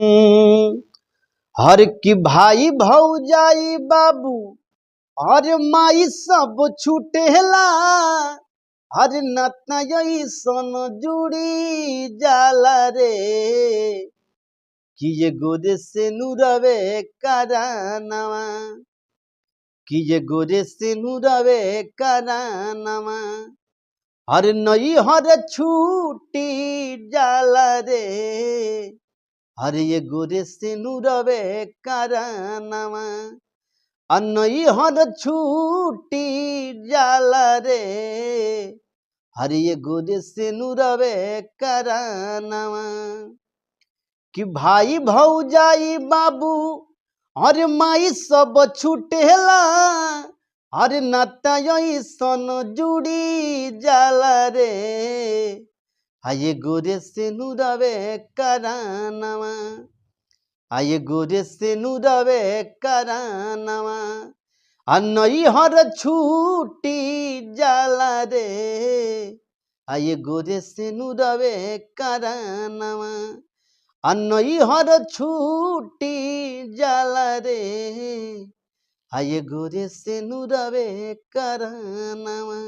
हर की भाई भौजाई बाबू और माई सब छूटेला। हर नतई सन जुड़ी जाला रे कि ये गोरे से नुरवे करानवा कि ये गोरे से नुरवे करानवा हर नई हर छूटी जाला रे हर ये गोरे से नुरवे करानवा नई हर छूटी जाला रे हर ये गोरे से नुरवे करानवा कि भाई भौजाई बाबू और माई सब छूटेला हर नतई सन जुड़ी जाला रे हाय गोरे से नुरवे करानवा हाय गोरे से नुरवे करानवा नई हर छूटी जाला रे हाय गोरे से नुरवे करानवा नई हर छूटी जाला रे हाय गोरे से नुरवे करानवा।